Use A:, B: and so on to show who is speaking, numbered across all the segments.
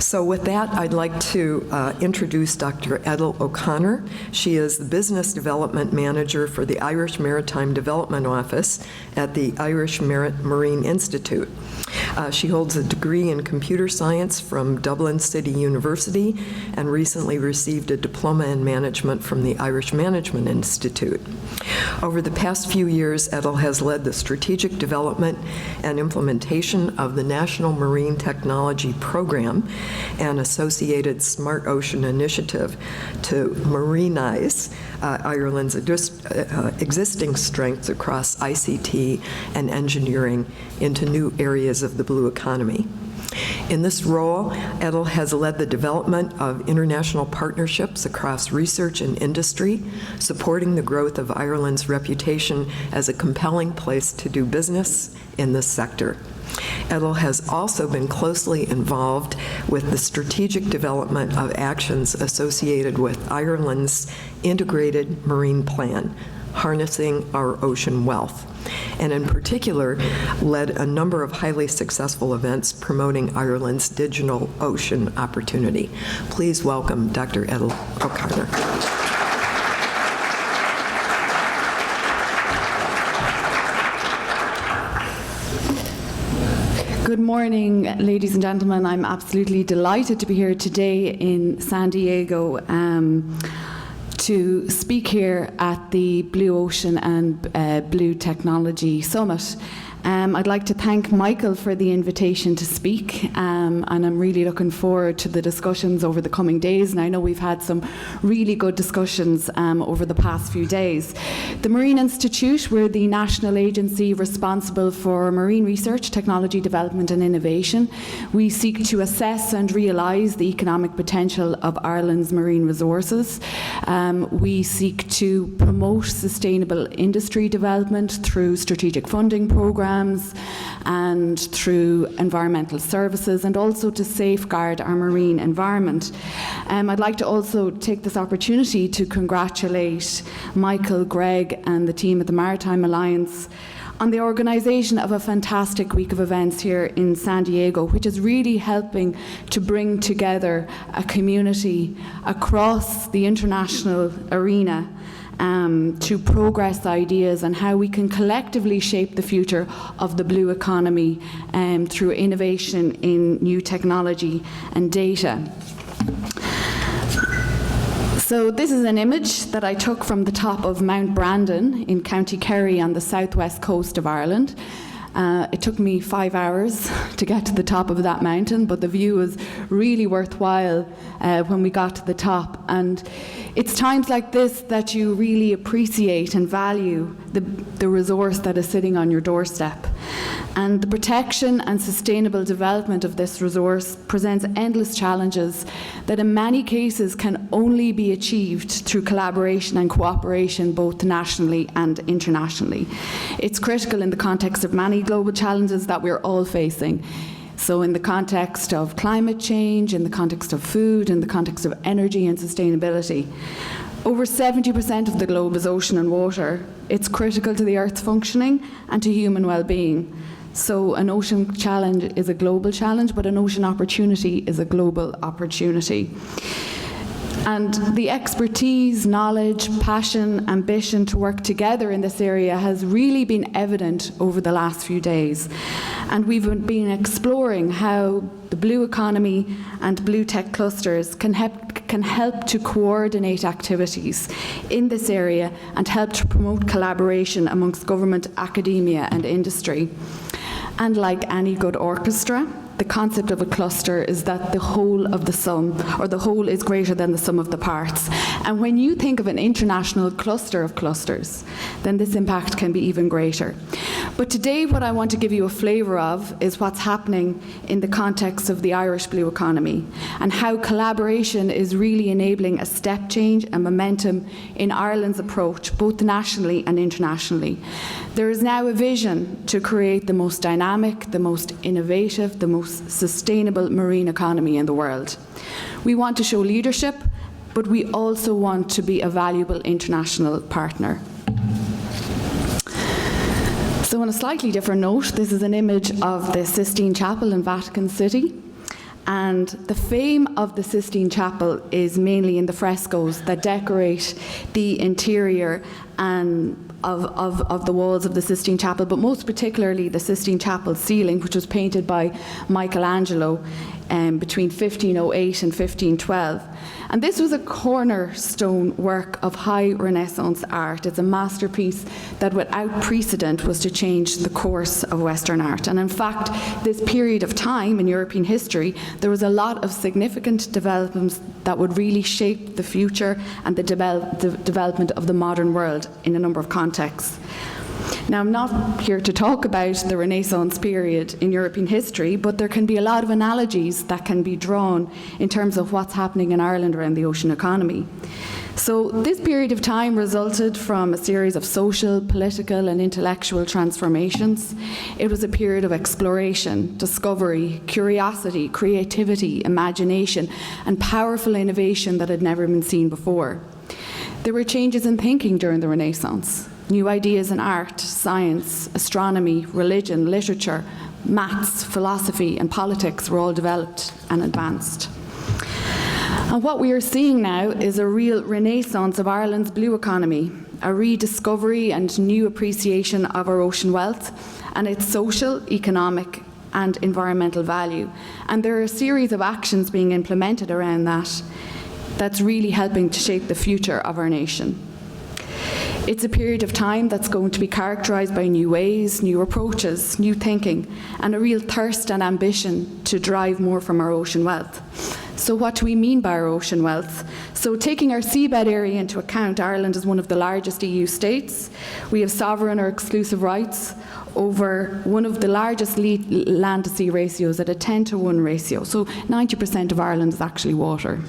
A: So with that, I'd like to introduce Dr. Edel O'Connor. She is the Business Development Manager for the Irish Maritime Development Office at the Irish Marine Institute. She holds a degree in computer science from Dublin City University and recently received a diploma in management from the Irish Management Institute. Over the past few years, Edel has led the strategic development and implementation of the National Marine Technology Program and associated Smart Ocean Initiative to marinize Ireland's existing strengths across ICT and engineering into new areas of the blue economy. In this role, Edel has led the development of international partnerships across research and industry, supporting the growth of Ireland's reputation as a compelling place to do business in this sector. Edel has also been closely involved with the strategic development of actions associated with Ireland's integrated marine plan, harnessing our ocean wealth, and in particular led a number of highly successful events promoting Ireland's digital ocean opportunity. Please welcome Dr. Edel O'Connor.
B: Good morning, ladies and gentlemen. I'm absolutely delighted to be here today in San Diego to speak here at the Blue Ocean and Blue Technology Summit. I'd like to thank Michael for the invitation to speak, and I'm really looking forward to the discussions over the coming days, and I know we've had some really good discussions over the past few days. The Marine Institute, we're the national agency responsible for marine research, technology development and innovation. We seek to assess and realise the economic potential of Ireland's marine resources. We seek to promote sustainable industry development through strategic funding programmes and through environmental services, and also to safeguard our marine environment. I'd like to also take this opportunity to congratulate Michael, Greg and the team at the Maritime Alliance on the organisation of a fantastic week of events here in San Diego, which is really helping to bring together a community across the international arena to progress ideas and how we can collectively shape the future of the blue economy through innovation in new technology and data. So this is an image that I took from the top of Mount Brandon in County Kerry on the southwest coast of Ireland. It took me 5 hours to get to the top of that mountain, but the view was really worthwhile when we got to the top. And it's times like this that you really appreciate and value the resource that is sitting on your doorstep. And the protection and sustainable development of this resource presents endless challenges that in many cases can only be achieved through collaboration and cooperation both nationally and internationally. It's critical in the context of many global challenges that we're all facing. So in the context of climate change, in the context of food, in the context of energy and sustainability. Over 70% of the globe is ocean and water. It's critical to the Earth's functioning and to human well-being. So an ocean challenge is a global challenge, but an ocean opportunity is a global opportunity. And the expertise, knowledge, passion, ambition to work together in this area has really been evident over the last few days. And we've been exploring how the blue economy and blue tech clusters can help to coordinate activities in this area and help to promote collaboration amongst government, academia and industry. And like any good orchestra, the concept of a cluster is that the whole of the sum, or the whole is greater than the sum of the parts. And when you think of an international cluster of clusters, then this impact can be even greater. But today what I want to give you a flavour of is what's happening in the context of the Irish blue economy and how collaboration is really enabling a step change and momentum in Ireland's approach, both nationally and internationally. There is now a vision to create the most dynamic, the most innovative, the most sustainable marine economy in the world. We want to show leadership, but we also want to be a valuable international partner. So on a slightly different note, this is an image of the Sistine Chapel in Vatican City. And the fame of the Sistine Chapel is mainly in the frescoes that decorate the interior of the walls of the Sistine Chapel, but most particularly the Sistine Chapel ceiling, which was painted by Michelangelo between 1508 and 1512. And this was a cornerstone work of high Renaissance art. It's a masterpiece that without precedent was to change the course of Western art. And in fact, this period of time in European history, there was a lot of significant developments that would really shape the future and the development of the modern world in a number of contexts. Now, I'm not here to talk about the Renaissance period in European history, but there can be a lot of analogies that can be drawn in terms of what's happening in Ireland around the ocean economy. So this period of time resulted from a series of social, political and intellectual transformations. It was a period of exploration, discovery, curiosity, creativity, imagination and powerful innovation that had never been seen before. There were changes in thinking during the Renaissance. New ideas in art, science, astronomy, religion, literature, maths, philosophy and politics were all developed and advanced. And what we are seeing now is a real renaissance of Ireland's blue economy, a rediscovery and new appreciation of our ocean wealth and its social, economic and environmental value. And there are a series of actions being implemented around that that's really helping to shape the future of our nation. It's a period of time that's going to be characterised by new ways, new approaches, new thinking, and a real thirst and ambition to drive more from our ocean wealth. So what do we mean by our ocean wealth? So taking our seabed area into account, Ireland is one of the largest EU states. We have sovereign or exclusive rights over one of the largest land-to-sea ratios at a 10-to-1 ratio. So 90% of Ireland is actually water.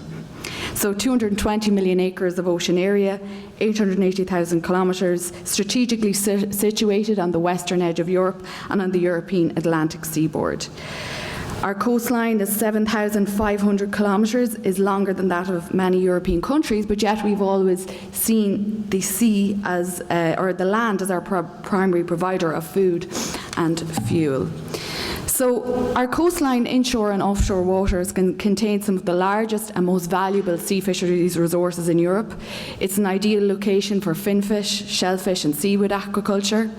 B: So 220 million acres of ocean area, 880,000 kilometres, strategically situated on the western edge of Europe and on the European Atlantic seaboard. Our coastline is 7,500 kilometres, is longer than that of many European countries, but yet we've always seen the sea as, or the land as our primary provider of food and fuel. So our coastline, inshore and offshore waters contain some of the largest and most valuable sea fisheries resources in Europe. It's an ideal location for finfish, shellfish and seaweed aquaculture.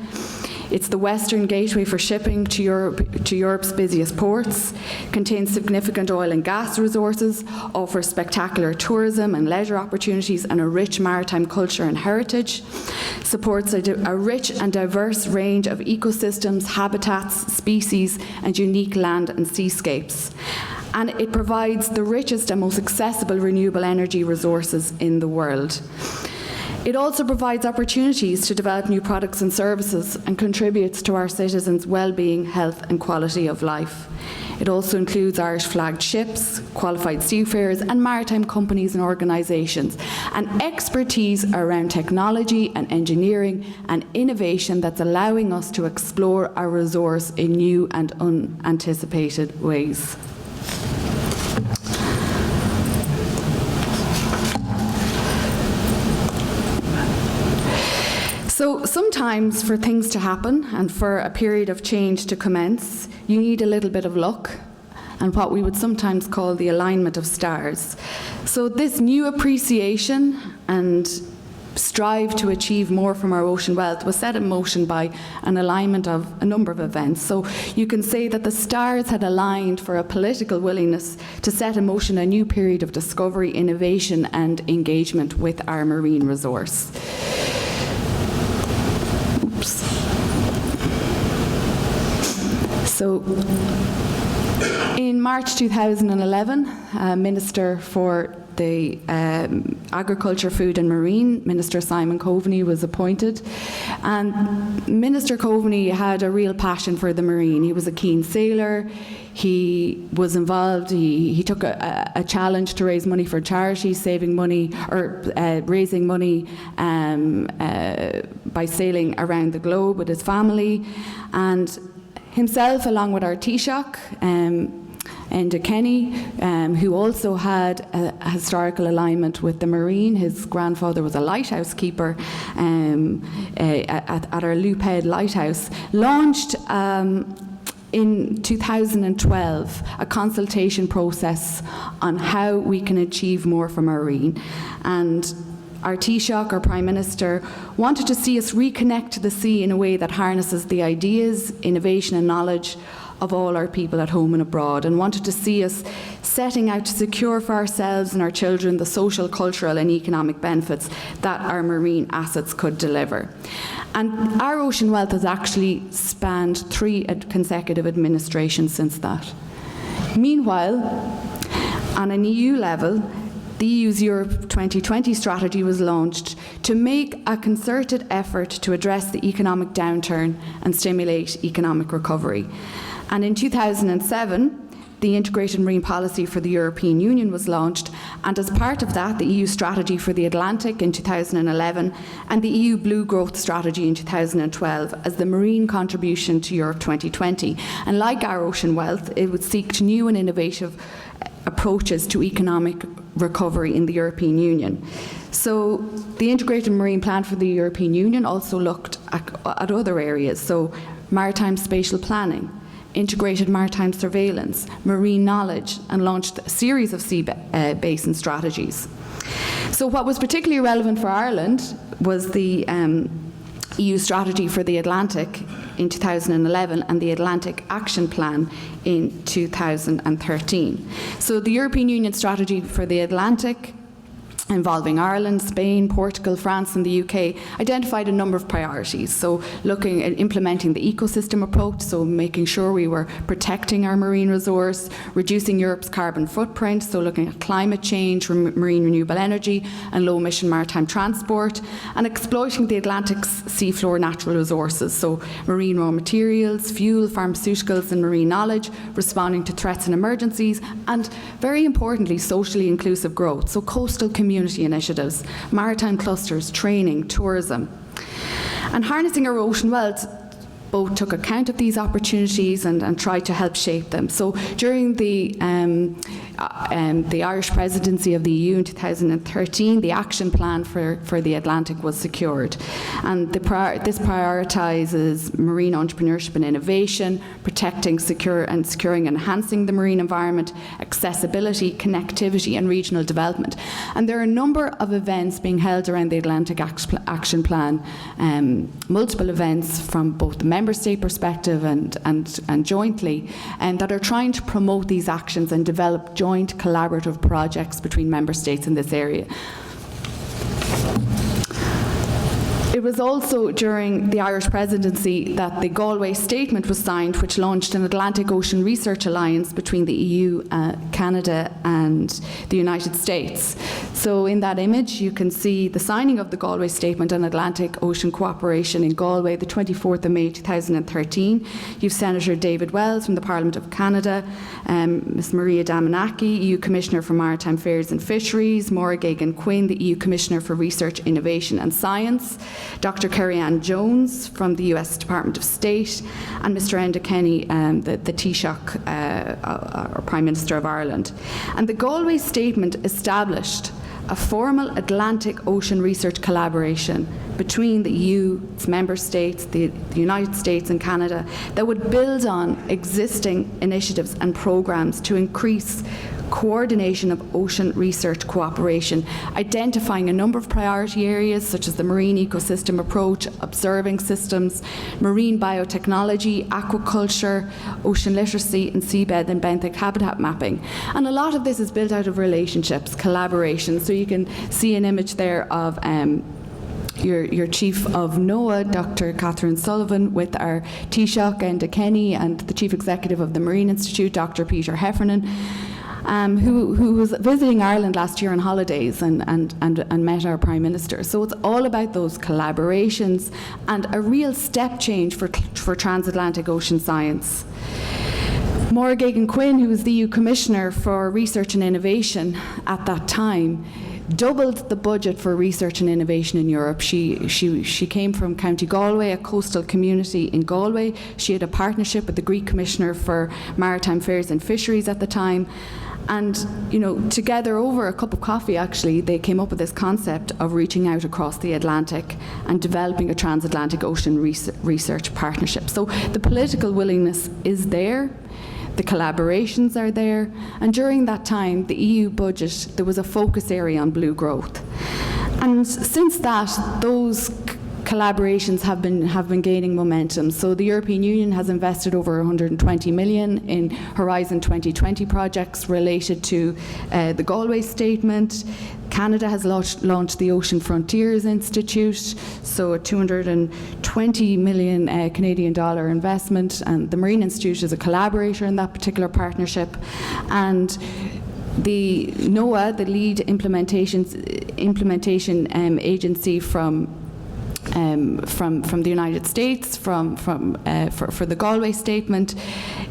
B: It's the western gateway for shipping to Europe's busiest ports, contains significant oil and gas resources, offers spectacular tourism and leisure opportunities and a rich maritime culture and heritage, supports a rich and diverse range of ecosystems, habitats, species and unique land and seascapes. And it provides the richest and most accessible renewable energy resources in the world. It also provides opportunities to develop new products and services and contributes to our citizens' well-being, health and quality of life. It also includes Irish-flagged ships, qualified seafarers and maritime companies and organisations, and expertise around technology and engineering and innovation that's allowing us to explore our resource in new and unanticipated ways. So sometimes for things to happen and for a period of change to commence, you need a little bit of luck and what we would sometimes call the alignment of stars. So this new appreciation and strive to achieve more from our ocean wealth was set in motion by an alignment of a number of events. So you can say that the stars had aligned for a political willingness to set in motion a new period of discovery, innovation and engagement with our marine resource. So, in March 2011, Minister for the Agriculture, Food and Marine, Minister Simon Coveney, was appointed. And Minister Coveney had a real passion for the marine. He was a keen sailor. He was involved, he took a challenge to raise money for charities, saving money, or raising money by sailing around the globe with his family. And himself, along with our Taoiseach, Enda Kenny, who also had a historical alignment with the marine. His grandfather was a lighthouse keeper at our Loophead Lighthouse, launched in 2012 a consultation process on how we can achieve more from our marine. And our Taoiseach, our Prime Minister, wanted to see us reconnect to the sea in a way that harnesses the ideas, innovation and knowledge of all our people at home and abroad, and wanted to see us setting out to secure for ourselves and our children the social, cultural and economic benefits that our marine assets could deliver. And our ocean wealth has actually spanned 3 consecutive administrations since that. Meanwhile, on an EU level, the EU's Europe 2020 strategy was launched to make a concerted effort to address the economic downturn and stimulate economic recovery. And in 2007, the Integrated Marine Policy for the European Union was launched, and as part of that, the EU Strategy for the Atlantic in 2011 and the EU Blue Growth Strategy in 2012 as the marine contribution to Europe 2020. And like our ocean wealth, it would seek new and innovative approaches to economic recovery in the European Union. So the Integrated Marine Plan for the European Union also looked at other areas, so maritime spatial planning, integrated maritime surveillance, marine knowledge, and launched a series of sea basin strategies. So what was particularly relevant for Ireland was the EU Strategy for the Atlantic in 2011 and the Atlantic Action Plan in 2013. So the European Union Strategy for the Atlantic, involving Ireland, Spain, Portugal, France and the UK, identified a number of priorities. So looking at implementing the ecosystem approach, so making sure we were protecting our marine resource, reducing Europe's carbon footprint, so looking at climate change, marine renewable energy and low emission maritime transport, and exploiting the Atlantic's seafloor natural resources, so marine raw materials, fuel, pharmaceuticals and marine knowledge, responding to threats and emergencies, and very importantly, socially inclusive growth, so coastal community initiatives, maritime clusters, training, tourism. And harnessing our ocean wealth both took account of these opportunities and tried to help shape them. So during the Irish presidency of the EU in 2013, the action plan for the Atlantic was secured. And this prioritises marine entrepreneurship and innovation, protecting, securing and enhancing the marine environment, accessibility, connectivity and regional development. And there are a number of events being held around the Atlantic Action Plan, multiple events from both the member state perspective and jointly, and that are trying to promote these actions and develop joint collaborative projects between member states in this area. It was also during the Irish presidency that the Galway Statement was signed, which launched an Atlantic Ocean Research Alliance between the EU, Canada and the United States. So in that image you can see the signing of the Galway Statement on Atlantic Ocean Cooperation in Galway, the 24th of May 2013. You've Senator David Wells from the Parliament of Canada, Ms Maria Damanaki, EU Commissioner for Maritime Affairs and Fisheries, Maura Geoghegan-Quinn, the EU Commissioner for Research, Innovation and Science, Dr. Kerry-Ann Jones from the US Department of State, and Mr. Enda Kenny, the Taoiseach, or Prime Minister of Ireland. And the Galway Statement established a formal Atlantic Ocean research collaboration between the EU, its member states, the United States and Canada that would build on existing initiatives and programs to increase coordination of ocean research cooperation, identifying a number of priority areas such as the marine ecosystem approach, observing systems, marine biotechnology, aquaculture, ocean literacy and seabed and benthic habitat mapping. And a lot of this is built out of relationships, collaboration. So you can see an image there of your Chief of NOAA, Dr. Catherine Sullivan, with our Taoiseach, Enda Kenny, and the Chief Executive of the Marine Institute, Dr. Peter Heffernan, who was visiting Ireland last year on holidays and met our Prime Minister. So it's all about those collaborations and a real step change for transatlantic ocean science. Maura Geoghegan-Quinn, who was the EU Commissioner for Research and Innovation at that time, doubled the budget for research and innovation in Europe. She came from County Galway, a coastal community in Galway. She had a partnership with the Greek Commissioner for Maritime Affairs and Fisheries at the time, And, together over a cup of coffee, actually, they came up with this concept of reaching out across the Atlantic and developing a transatlantic ocean research partnership. So the political willingness is there, the collaborations are there, and during that time, the EU budget, there was a focus area on blue growth. And since that, those collaborations have been gaining momentum. So the European Union has invested over 120 million in Horizon 2020 projects related to the Galway Statement. Canada has launched the Ocean Frontiers Institute, so a 220 million Canadian dollar investment, and the Marine Institute is a collaborator in that particular partnership. And the NOAA, the lead implementation agency from the United States, for the Galway Statement,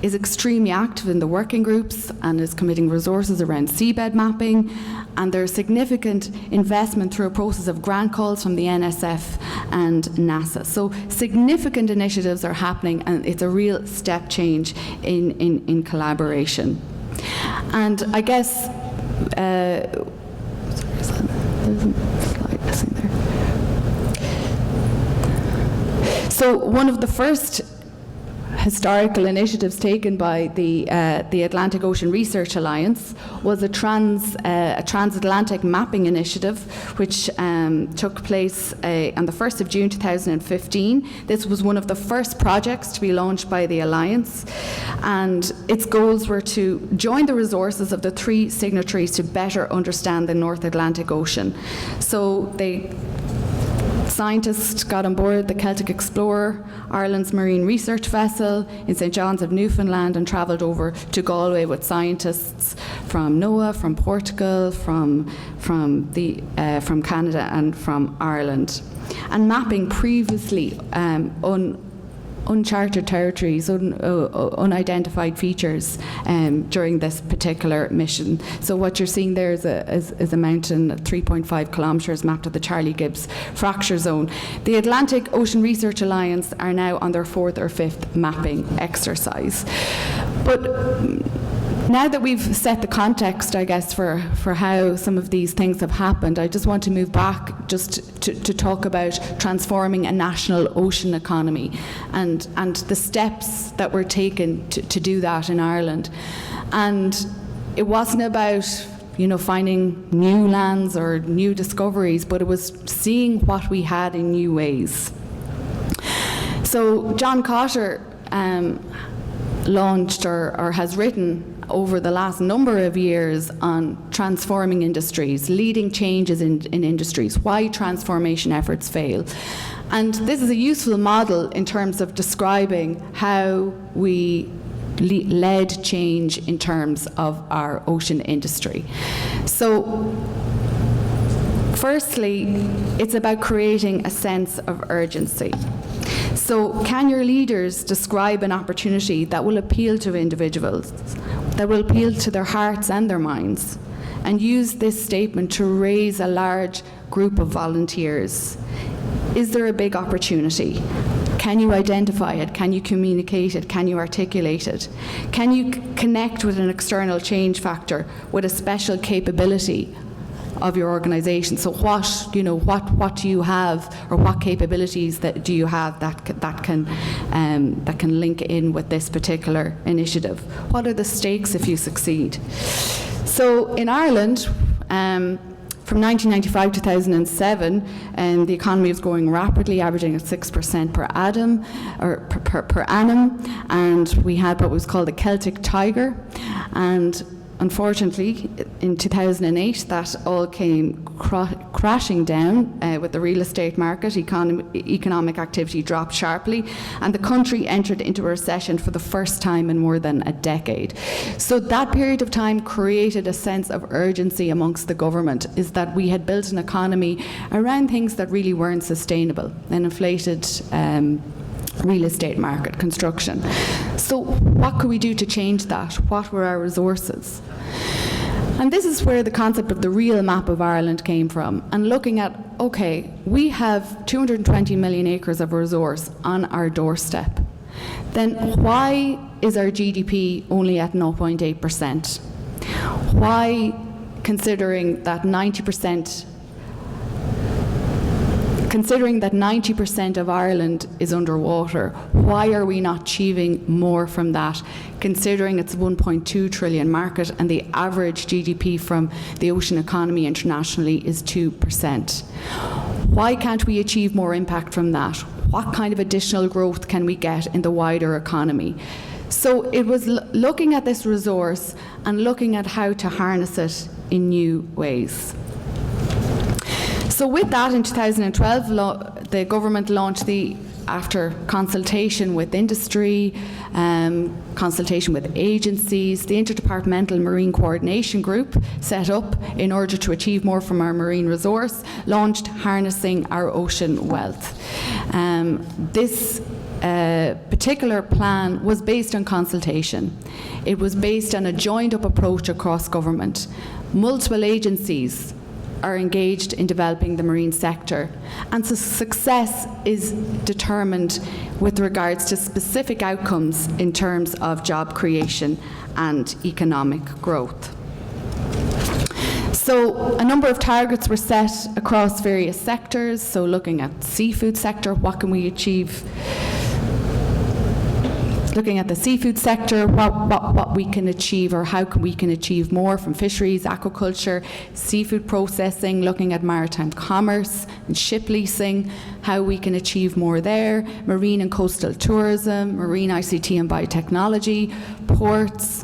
B: is extremely active in the working groups and is committing resources around seabed mapping. And there's significant investment through a process of grant calls from the NSF and NASA. So significant initiatives are happening, and it's a real step change in collaboration. And I guess, there's a slide missing there. So one of the first historical initiatives taken by the Atlantic Ocean Research Alliance was a transatlantic mapping initiative, which took place on the 1st of June 2015. This was one of the first projects to be launched by the Alliance, and its goals were to join the resources of the 3 signatories to better understand the North Atlantic Ocean. So scientists got on board the Celtic Explorer, Ireland's marine research vessel, in St. John's of Newfoundland, and travelled over to Galway with scientists from NOAA, from Portugal, from Canada, and from Ireland. And mapping previously uncharted territories, unidentified features during this particular mission. So what you're seeing there is a mountain 3.5 kilometres mapped at the Charlie Gibbs fracture zone. The Atlantic Ocean Research Alliance are now on their 4th or 5th mapping exercise. But now that we've set the context, I guess, for how some of these things have happened, I just want to move back just to talk about transforming a national ocean economy and the steps that were taken to do that in Ireland. And it wasn't about finding new lands or new discoveries, but it was seeing what we had in new ways. So John Cotter launched or has written over the last number of years on transforming industries, leading changes in industries, why transformation efforts fail. And this is a useful model in terms of describing how we led change in terms of our ocean industry. So firstly, it's about creating a sense of urgency. So can your leaders describe an opportunity that will appeal to individuals, that will appeal to their hearts and their minds, and use this statement to raise a large group of volunteers? Is there a big opportunity? Can you identify it? Can you communicate it? Can you articulate it? Can you connect with an external change factor with a special capability of your organisation? So what do you have, or what capabilities do you have that can link in with this particular initiative? What are the stakes if you succeed? So in Ireland, from 1995 to 2007, the economy was growing rapidly, averaging at 6% per annum, and we had what was called the Celtic Tiger. And unfortunately, in 2008, that all came crashing down with the real estate market. Economic activity dropped sharply, and the country entered into a recession for the first time in more than a decade. So that period of time created a sense of urgency amongst the government, is that we had built an economy around things that really weren't sustainable, an inflated real estate market, construction. So what could we do to change that? What were our resources? And this is where the concept of the real map of Ireland came from, and looking at, okay, we have 220 million acres of resource on our doorstep. Then why is our GDP only at 0.8%? Why, considering that 90% of Ireland is underwater, why are we not achieving more from that, considering it's a 1.2 trillion market and the average GDP from the ocean economy internationally is 2%? Why can't we achieve more impact from that? What kind of additional growth can we get in the wider economy? So it was looking at this resource and looking at how to harness it in new ways. So with that, in 2012, the government launched after consultation with industry, consultation with agencies, the Interdepartmental Marine Coordination Group, set up in order to achieve more from our marine resource, launched Harnessing Our Ocean Wealth. This particular plan was based on consultation. It was based on a joined-up approach across government. Multiple agencies are engaged in developing the marine sector, and so success is determined with regards to specific outcomes in terms of job creation and economic growth. So a number of targets were set across various sectors. So looking at the seafood sector, what can we achieve? Looking at the seafood sector, what we can achieve, or how we can achieve more from fisheries, aquaculture, seafood processing, looking at maritime commerce and ship leasing, how we can achieve more there, marine and coastal tourism, marine ICT and biotechnology, ports,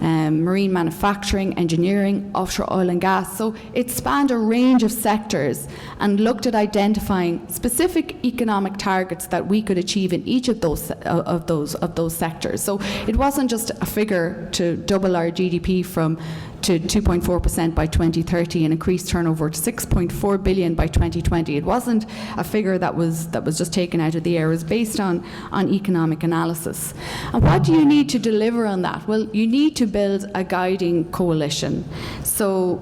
B: marine manufacturing, engineering, offshore oil and gas. So it spanned a range of sectors and looked at identifying specific economic targets that we could achieve in each of those sectors. So it wasn't just a figure to double our GDP to 2.4% by 2030 and increase turnover to 6.4 billion by 2020. It wasn't a figure that was just taken out of the air. It was based on economic analysis. And what do you need to deliver on that? Well, you need to build a guiding coalition. So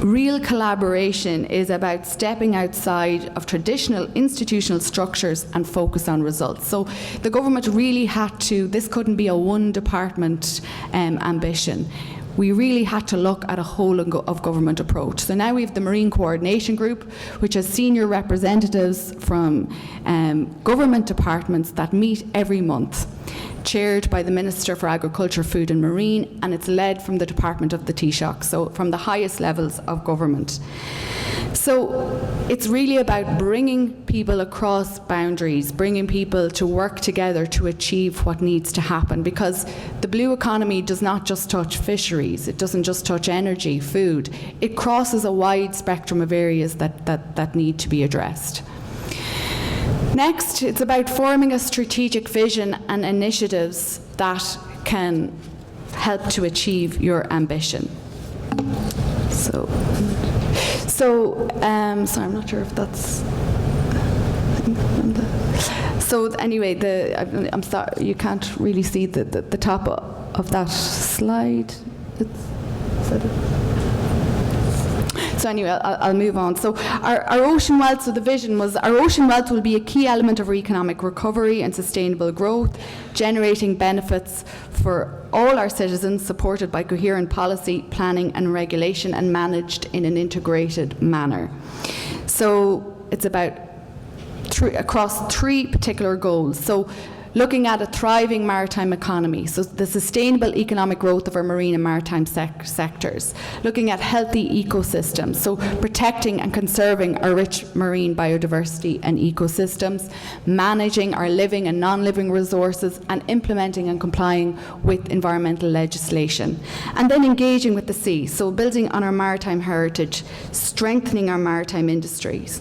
B: real collaboration is about stepping outside of traditional institutional structures and focus on results. So the government really had to, this couldn't be a one department ambition. We really had to look at a whole of government approach. So now we have the Marine Coordination Group, which has senior representatives from government departments that meet every month, chaired by the Minister for Agriculture, Food and Marine, and it's led from the Department of the Taoiseach, so from the highest levels of government. So it's really about bringing people across boundaries, bringing people to work together to achieve what needs to happen, because the blue economy does not just touch fisheries, it doesn't just touch energy, food, it crosses a wide spectrum of areas that need to be addressed. Next, it's about forming a strategic vision and initiatives that can help to achieve your ambition. So I'm not sure if that's. So anyway, I'm sorry, you can't really see the top of that slide. So anyway, I'll move on. So our ocean wealth, so the vision was our ocean wealth will be a key element of our economic recovery and sustainable growth, generating benefits for all our citizens, supported by coherent policy, planning and regulation, and managed in an integrated manner. So it's about across three particular goals. So looking at a thriving maritime economy, so the sustainable economic growth of our marine and maritime sectors. Looking at healthy ecosystems, so protecting and conserving our rich marine biodiversity and ecosystems, managing our living and non-living resources, and implementing and complying with environmental legislation. And then engaging with the sea, so building on our maritime heritage, strengthening our maritime industries,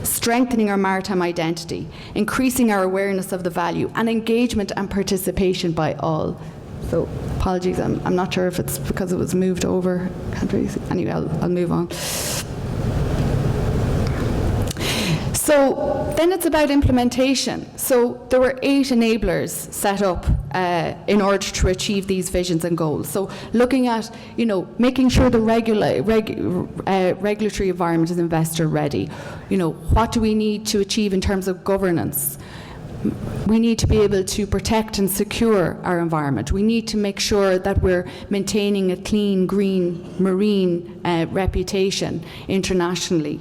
B: strengthening our maritime identity, increasing our awareness of the value, and engagement and participation by all. So apologies, I'm not sure if it's because it was moved over. Can't really see. Anyway, I'll move on. So then it's about implementation. So there were 8 enablers set up in order to achieve these visions and goals. So looking at, making sure the regulatory environment is investor ready. What do we need to achieve in terms of governance? we need to be able to protect and secure our environment. We need to make sure that we're maintaining a clean, green, marine reputation internationally.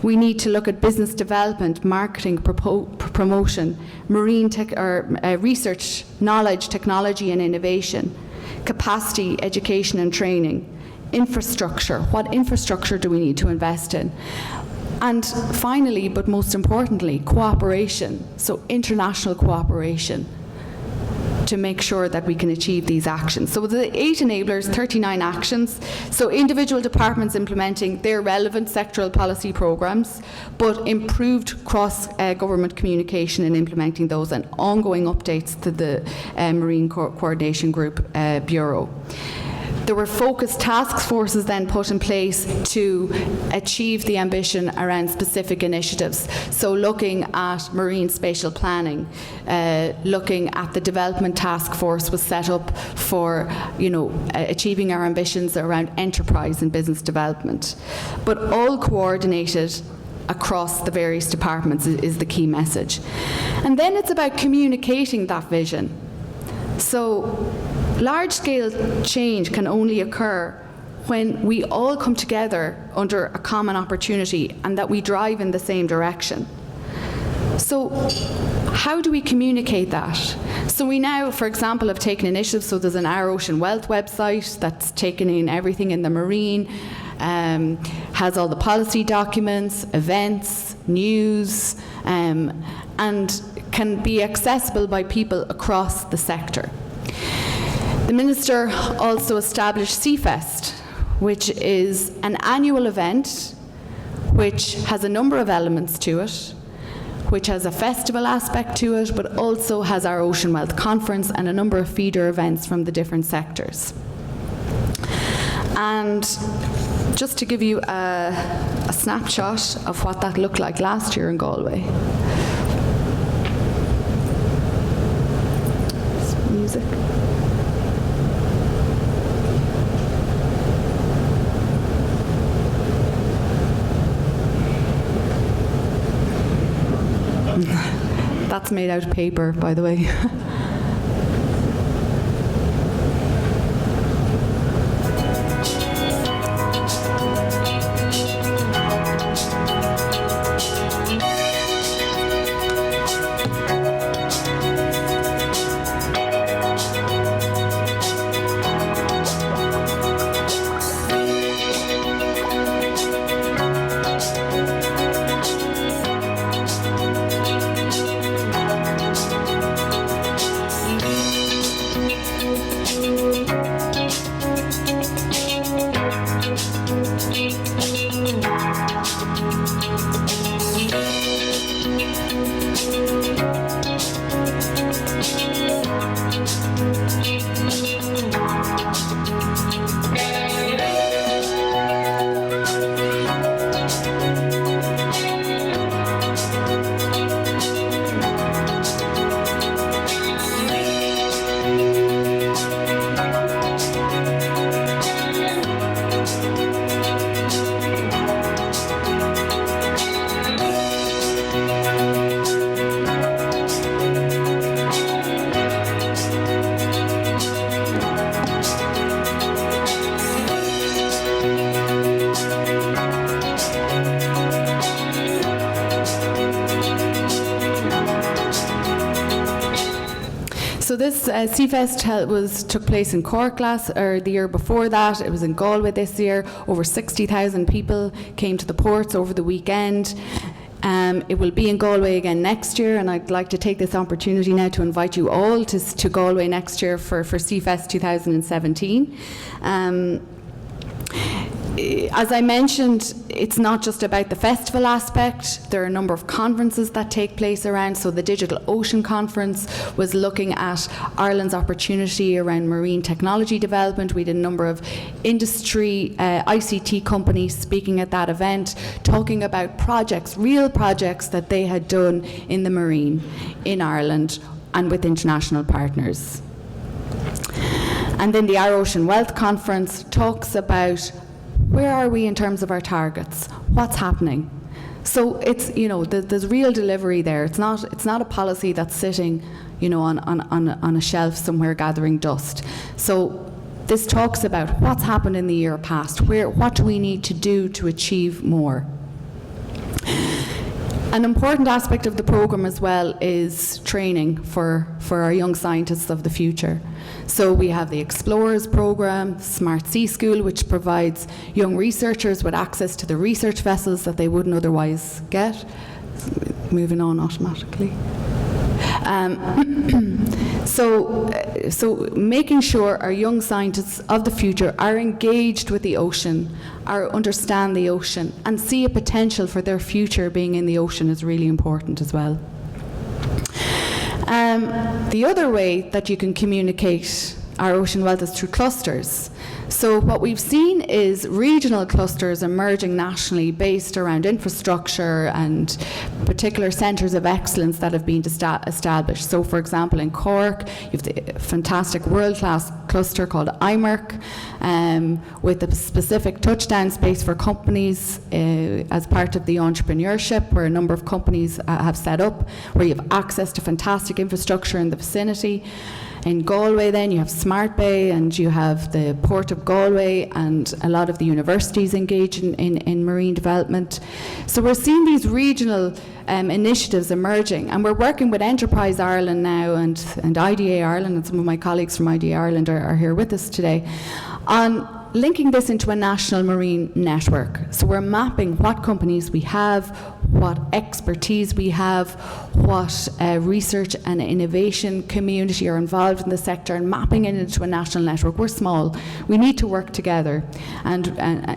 B: We need to look at business development, marketing, promotion, marine research, knowledge, technology and innovation, capacity, education and training, infrastructure. What infrastructure do we need to invest in? And finally, but most importantly, cooperation, so international cooperation to make sure that we can achieve these actions. So the 8 enablers, 39 actions, so individual departments implementing their relevant sectoral policy programmes, but improved cross-government communication in implementing those and ongoing updates to the Marine Coordination Group Bureau. There were focused task forces then put in place to achieve the ambition around specific initiatives. So looking at marine spatial planning, looking at the development task force was set up for, achieving our ambitions around enterprise and business development. But all coordinated across the various departments is the key message. And then it's about communicating that vision. So large-scale change can only occur when we all come together under a common opportunity and that we drive in the same direction. So how do we communicate that? So we now, for example, have taken initiatives. So there's an Our Ocean Wealth website that's taken in everything in the marine, has all the policy documents, events, news, and can be accessible by people across the sector. The Minister also established Seafest, which is an annual event which has a number of elements to it, which has a festival aspect to it, but also has our Ocean Wealth Conference and a number of feeder events from the different sectors. And just to give you a snapshot of what that looked like last year in Galway. Music. That's made out of paper, by the way. So this Seafest took place in Cork the year before that. It was in Galway this year. Over 60,000 people came to the ports over the weekend. It will be in Galway again next year, and I'd like to take this opportunity now to invite you all to Galway next year for Seafest 2017. As I mentioned, it's not just about the festival aspect. There are a number of conferences that take place around. So the Digital Ocean Conference was looking at Ireland's opportunity around marine technology development. We had a number of industry ICT companies speaking at that event, talking about projects, real projects that they had done in the marine in Ireland and with international partners. And then the Our Ocean Wealth Conference talks about where are we in terms of our targets? What's happening? So it's, there's real delivery there. It's not a policy that's sitting, on a shelf somewhere gathering dust. So this talks about what's happened in the year past, what do we need to do to achieve more. An important aspect of the programme as well is training for our young scientists of the future. So we have the Explorers programme, Smart Sea School, which provides young researchers with access to the research vessels that they wouldn't otherwise get. Moving on automatically. So making sure our young scientists of the future are engaged with the ocean, understand the ocean, and see a potential for their future being in the ocean is really important as well. The other way that you can communicate our ocean wealth is through clusters. So what we've seen is regional clusters emerging nationally based around infrastructure and particular centres of excellence that have been established. So for example, in Cork, you have the fantastic world-class cluster called IMERC, with a specific touchdown space for companies as part of the entrepreneurship, where a number of companies have set up, where you have access to fantastic infrastructure in the vicinity. In Galway then you have Smart Bay, and you have the Port of Galway, and a lot of the universities engage in marine development. So we're seeing these regional initiatives emerging, and we're working with Enterprise Ireland now and IDA Ireland, and some of my colleagues from IDA Ireland are here with us today, on linking this into a national marine network. So we're mapping what companies we have, what expertise we have, what research and innovation community are involved in the sector, and mapping it into a national network. We're small. We need to work together, and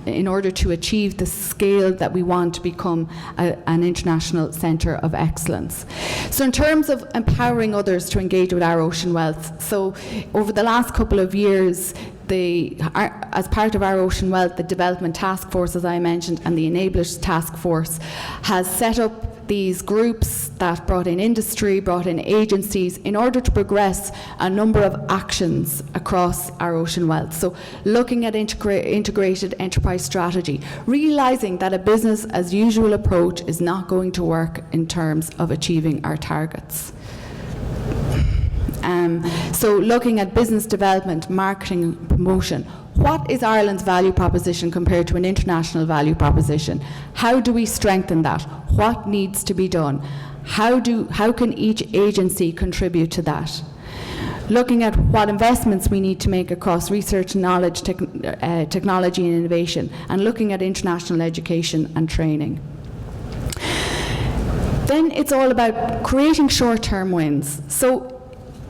B: in order to achieve the scale that we want to become an international centre of excellence. So in terms of empowering others to engage with our ocean wealth, so over the last couple of years, as part of our Ocean Wealth, the Development Task Force, as I mentioned, and the Enablers Task Force has set up these groups that brought in industry, brought in agencies, in order to progress a number of actions across our ocean wealth. So looking at integrated enterprise strategy, realising that a business as usual approach is not going to work in terms of achieving our targets. So looking at business development, marketing, promotion, what is Ireland's value proposition compared to an international value proposition? How do we strengthen that? What needs to be done? How can each agency contribute to that? Looking at what investments we need to make across research, knowledge, technology and innovation, and looking at international education and training. Then it's all about creating short-term wins. So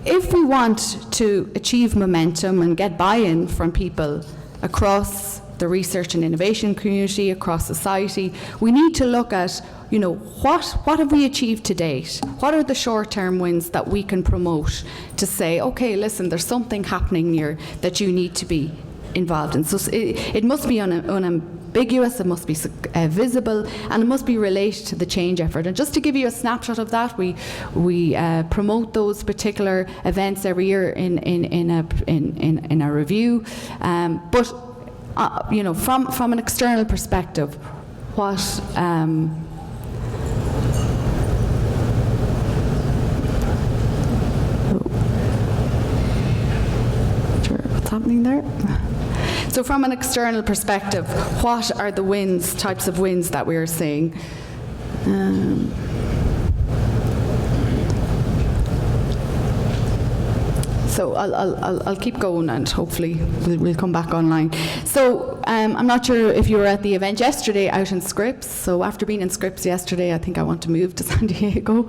B: if we want to achieve momentum and get buy-in from people across the research and innovation community, across society, we need to look at, what have we achieved to date? What are the short-term wins that we can promote to say, okay, listen, there's something happening here that you need to be involved in. So it must be unambiguous, it must be visible, and it must be related to the change effort. And just to give you a snapshot of that, we promote those particular events every year in a review. But from an external perspective, what's happening there? So from an external perspective, what are the types of wins that we are seeing? So I'll keep going, and hopefully we'll come back online. So I'm not sure if you were at the event yesterday out in Scripps. So after being in Scripps yesterday, I think I want to move to San Diego.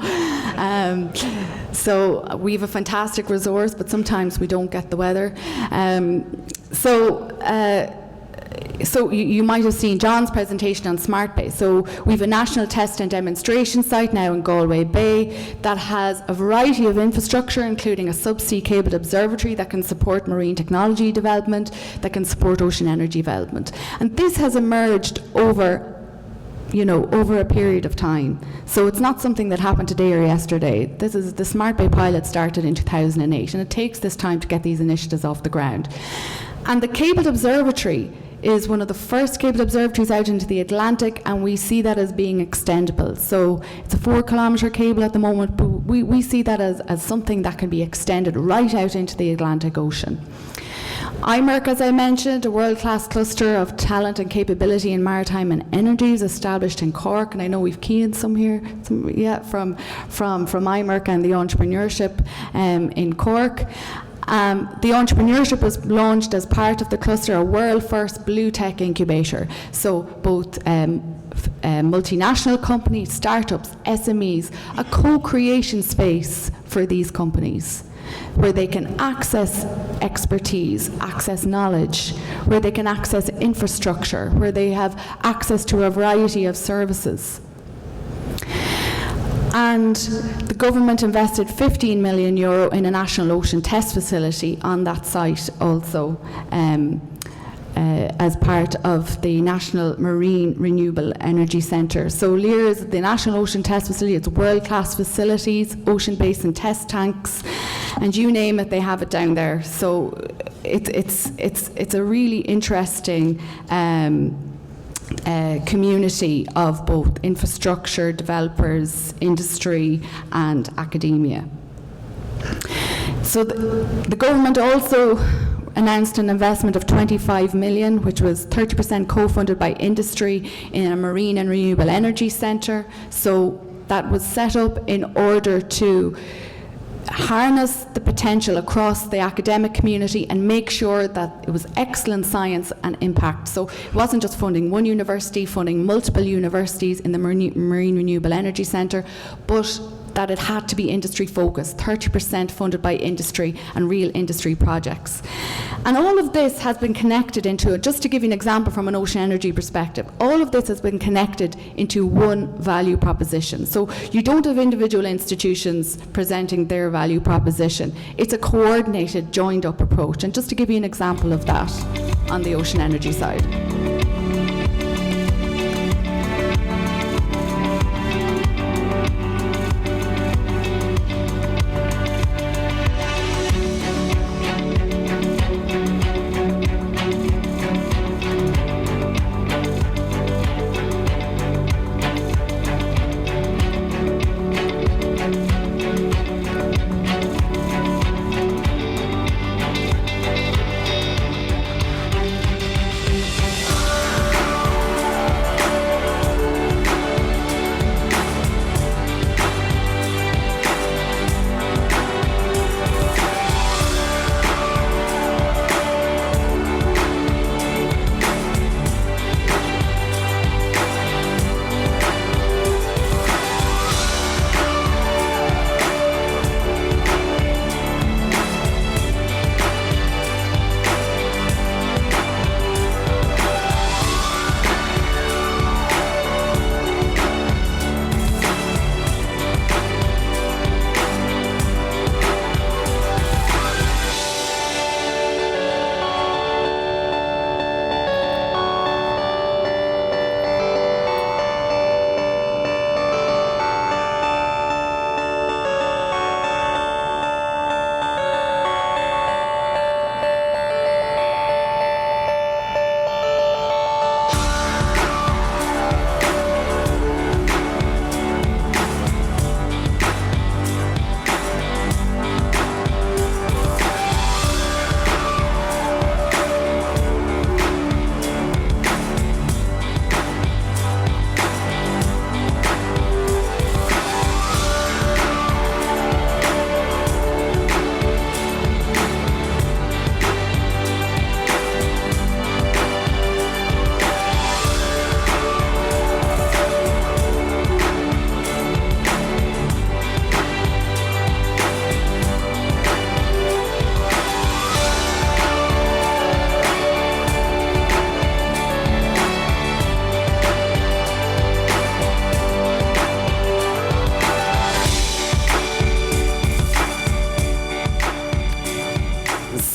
B: So we have a fantastic resource, but sometimes we don't get the weather. So you might have seen John's presentation on Smart Bay. So we have a national test and demonstration site now in Galway Bay that has a variety of infrastructure, including a subsea cabled observatory that can support marine technology development, that can support ocean energy development. And this has emerged over a period of time. So it's not something that happened today or yesterday. The Smart Bay pilot started in 2008, and it takes this time to get these initiatives off the ground. And the cabled observatory is one of the first cabled observatories out into the Atlantic, and we see that as being extendable. So it's a 4-kilometre cable at the moment, but we see that as something that can be extended right out into the Atlantic Ocean. IMERC, as I mentioned, a world-class cluster of talent and capability in maritime and energies established in Cork, and I know we've keyed some here, from IMERC and the entrepreneurship in Cork. The entrepreneurship was launched as part of the cluster, a world-first BlueTech incubator. So both multinational companies, startups, SMEs, a co-creation space for these companies, where they can access expertise, access knowledge, where they can access infrastructure, where they have access to a variety of services. And the government invested €15 million in a national ocean test facility on that site also, as part of the National Marine Renewable Energy Centre. So LEAR is the National Ocean Test Facility. It's world-class facilities, ocean basin test tanks, and you name it, they have it down there. So it's a really interesting community of both infrastructure, developers, industry, and academia. So the government also announced an investment of 25 million, which was 30% co-funded by industry, in a marine and renewable energy centre. So that was set up in order to harness the potential across the academic community and make sure that it was excellent science and impact. So it wasn't just funding one university, funding multiple universities in the Marine Renewable Energy Centre, but that it had to be industry focused, 30% funded by industry and real industry projects. And all of this has been connected into, just to give you an example from an ocean energy perspective, all of this has been connected into one value proposition. So you don't have individual institutions presenting their value proposition. It's a coordinated, joined up approach. And just to give you an example of that on the ocean energy side.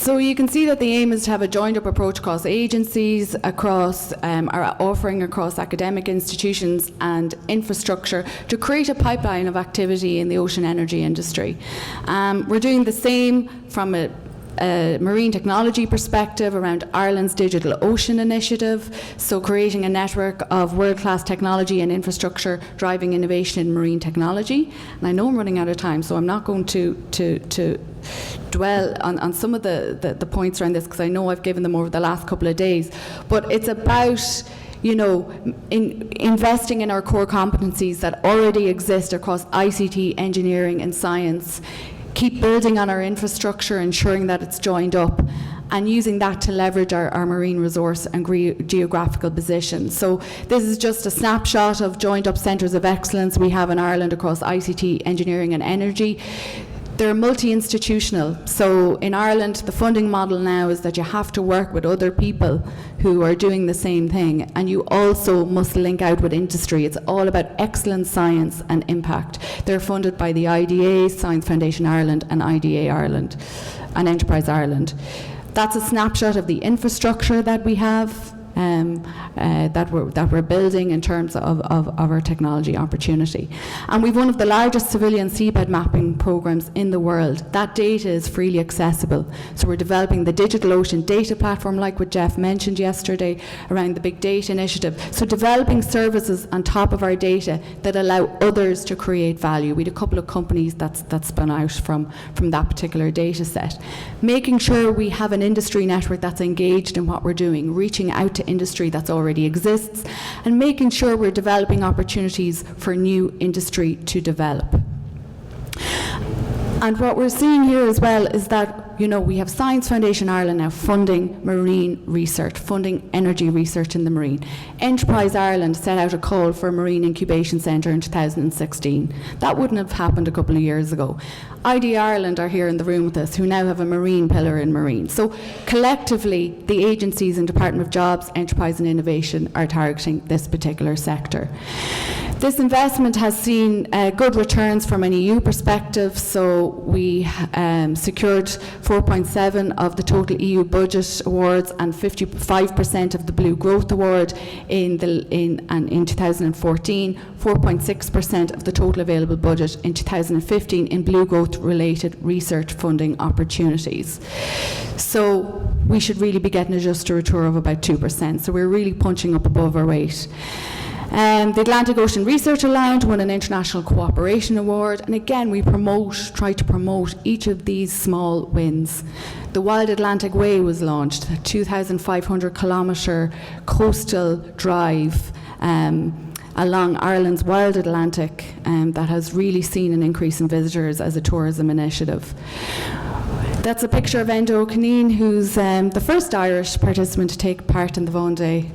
B: So you can see that the aim is to have a joined-up approach across agencies, across our offering across academic institutions and infrastructure to create a pipeline of activity in the ocean energy industry. We're doing the same from a a marine technology perspective around Ireland's Digital Ocean Initiative, so creating a network of world-class technology and infrastructure driving innovation in marine technology. And I know I'm running out of time, so I'm not going to dwell on some of the points around this, because I know I've given them over the last couple of days. But it's about, you know, investing in our core competencies that already exist across ICT, engineering and science, keep building on our infrastructure, ensuring that it's joined up, and using that to leverage our marine resource and geographical position. So this is just a snapshot of joined up centres of excellence we have in Ireland across ICT, engineering and energy. They're multi-institutional. So in Ireland, the funding model now is that you have to work with other people who are doing the same thing, and you also must link out with industry. It's all about excellent science and impact. They're funded by the IDA, Science Foundation Ireland, and IDA Ireland, and Enterprise Ireland. That's a snapshot of the infrastructure that we have, that we're building in terms of our technology opportunity. And we've one of the largest civilian seabed mapping programs in the world. That data is freely accessible. So we're developing the Digital Ocean Data Platform, like what Jeff mentioned yesterday, around the Big Data Initiative. So developing services on top of our data that allow others to create value. We had a couple of companies that spun out from that particular data set. Making sure we have an industry network that's engaged in what we're doing, reaching out to industry that already exists, and making sure we're developing opportunities for new industry to develop. And what we're seeing here as well is that, you know, we have Science Foundation Ireland now funding marine research, funding energy research in the marine. Enterprise Ireland set out a call for a marine incubation centre in 2016. That wouldn't have happened a couple of years ago. ID Ireland are here in the room with us, who now have a marine pillar in marine. So collectively, the agencies in Department of Jobs, Enterprise and Innovation are targeting this particular sector. This investment has seen good returns from an EU perspective. So we secured 4.7 of the total EU budget awards and 55% of the Blue Growth Award in 2014, 4.6% of the total available budget in 2015 in Blue Growth related research funding opportunities. So we should really be getting just a return of about 2%. So we're really punching up above our weight. The Atlantic Ocean Research Alliance won an International Cooperation Award, and again we try to promote each of these small wins. The Wild Atlantic Way was launched, a 2,500 kilometre coastal drive along Ireland's Wild Atlantic that has really seen an increase in visitors as a tourism initiative. That's a picture of Enda O'Caneen, who's the first Irish participant to take part in the Vendée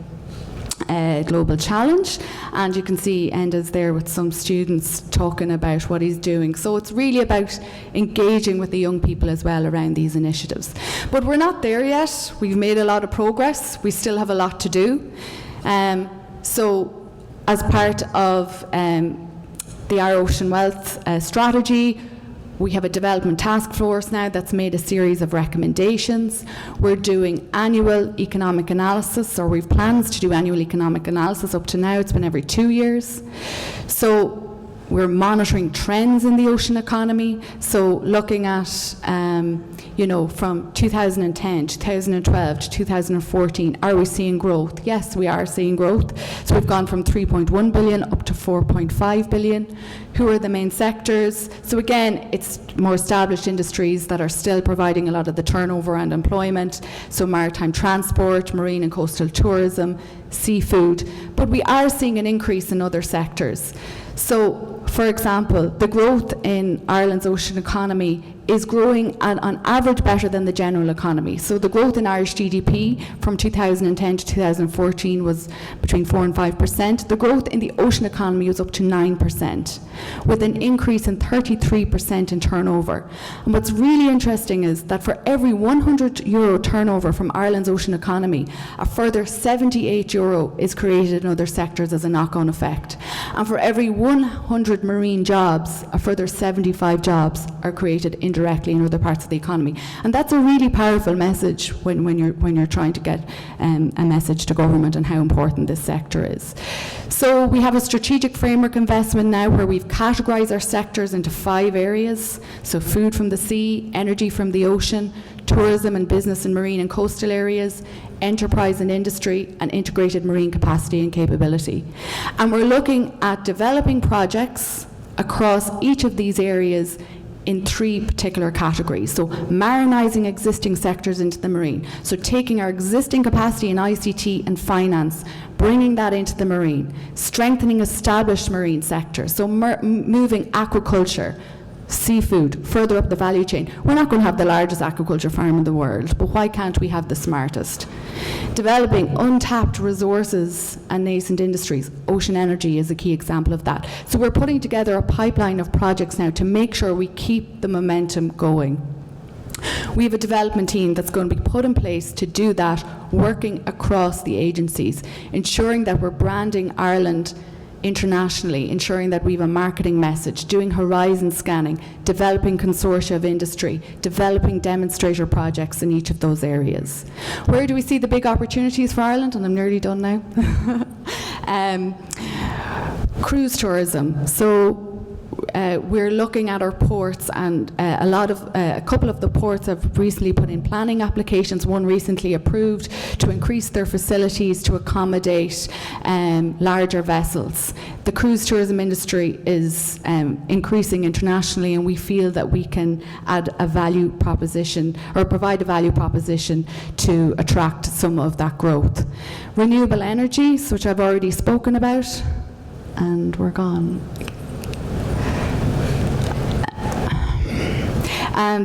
B: Global Challenge, and you can see Enda's there with some students talking about what he's doing. So it's really about engaging with the young people as well around these initiatives. But we're not there yet. We've made a lot of progress. We still have a lot to do. So as part of the Our Ocean Wealth strategy, we have a development task force now that's made a series of recommendations. We're doing annual economic analysis, or we've plans to do annual economic analysis. Up to now, it's been every 2 years. So we're monitoring trends in the ocean economy. So looking at, from 2010, 2012 to 2014, are we seeing growth? Yes, we are seeing growth. So we've gone from 3.1 billion up to 4.5 billion. Who are the main sectors? So again, it's more established industries that are still providing a lot of the turnover and employment. So maritime transport, marine and coastal tourism, seafood. But we are seeing an increase in other sectors. So, for example, the growth in Ireland's ocean economy is growing on average better than the general economy. So the growth in Irish GDP from 2010 to 2014 was between 4 and 5%. The growth in the ocean economy was up to 9%, with an increase in 33% in turnover. And what's really interesting is that for every €100 turnover from Ireland's ocean economy, a further €78 is created in other sectors as a knock-on effect. And for every 100 marine jobs, a further 75 jobs are created indirectly in other parts of the economy. And that's a really powerful message when you're trying to get a message to government on how important this sector is. So we have a strategic framework investment now where we've categorised our sectors into 5 areas. So food from the sea, energy from the ocean, tourism and business in marine and coastal areas, enterprise and industry, and integrated marine capacity and capability. And we're looking at developing projects across each of these areas in 3 particular categories. So marinising existing sectors into the marine. So taking our existing capacity in ICT and finance, bringing that into the marine, strengthening established marine sectors. So moving aquaculture, seafood further up the value chain. We're not going to have the largest aquaculture farm in the world, but why can't we have the smartest? Developing untapped resources and nascent industries. Ocean energy is a key example of that. So we're putting together a pipeline of projects now to make sure we keep the momentum going. We have a development team that's going to be put in place to do that, working across the agencies, ensuring that we're branding Ireland internationally, ensuring that we have a marketing message, doing horizon scanning, developing consortia of industry, developing demonstrator projects in each of those areas. Where do we see the big opportunities for Ireland? And I'm nearly done now. Cruise tourism. So we're looking at our ports, and a couple of the ports have recently put in planning applications, one recently approved, to increase their facilities to accommodate larger vessels. The cruise tourism industry is increasing internationally, and we feel that we can add a value proposition, or provide a value proposition to attract some of that growth. Renewable energies, which I've already spoken about, and we're gone.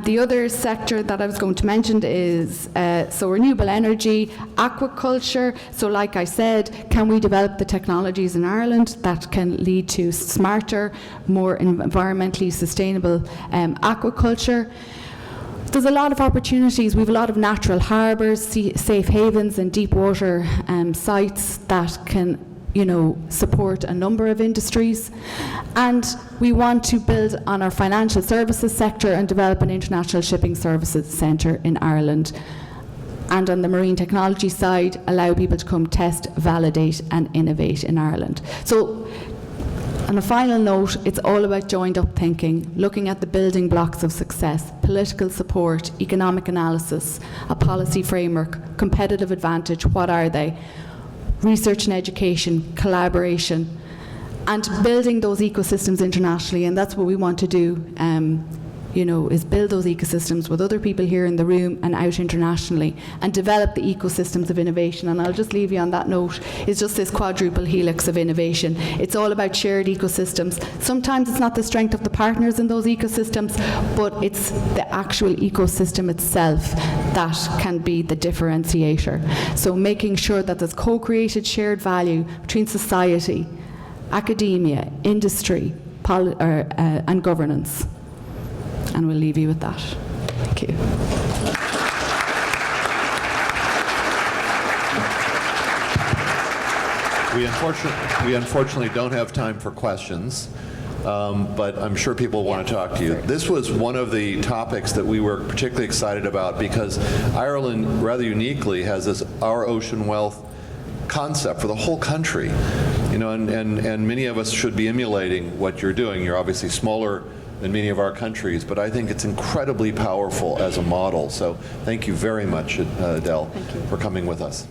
B: The other sector that I was going to mention is so renewable energy, aquaculture. So like I said, can we develop the technologies in Ireland that can lead to smarter, more environmentally sustainable aquaculture? There's a lot of opportunities. We have a lot of natural harbours, safe havens and deep water sites that can support a number of industries. And we want to build on our financial services sector and develop an international shipping services centre in Ireland. And on the marine technology side, allow people to come test, validate and innovate in Ireland. So on a final note, it's all about joined up thinking, looking at the building blocks of success: political support, economic analysis, a policy framework, competitive advantage, what are they? Research and education, collaboration, and building those ecosystems internationally. And that's what we want to do, is build those ecosystems with other people here in the room and out internationally, and develop the ecosystems of innovation. And I'll just leave you on that note. It's just this quadruple helix of innovation. It's all about shared ecosystems. Sometimes it's not the strength of the partners in those ecosystems, but it's the actual ecosystem itself that can be the differentiator. So making sure that there's co-created shared value between society, academia, industry, and governance. And we'll leave you with that. Thank you.
C: We unfortunately don't have time for questions, but I'm sure people want to talk to you. This was one of the topics that we were particularly excited about, because Ireland, rather uniquely, has this Our Ocean Wealth concept for the whole country. And many of us should be emulating what you're doing. You're obviously smaller than many of our countries, but I think it's incredibly powerful as a model. So thank you very much, Edel, for coming with us.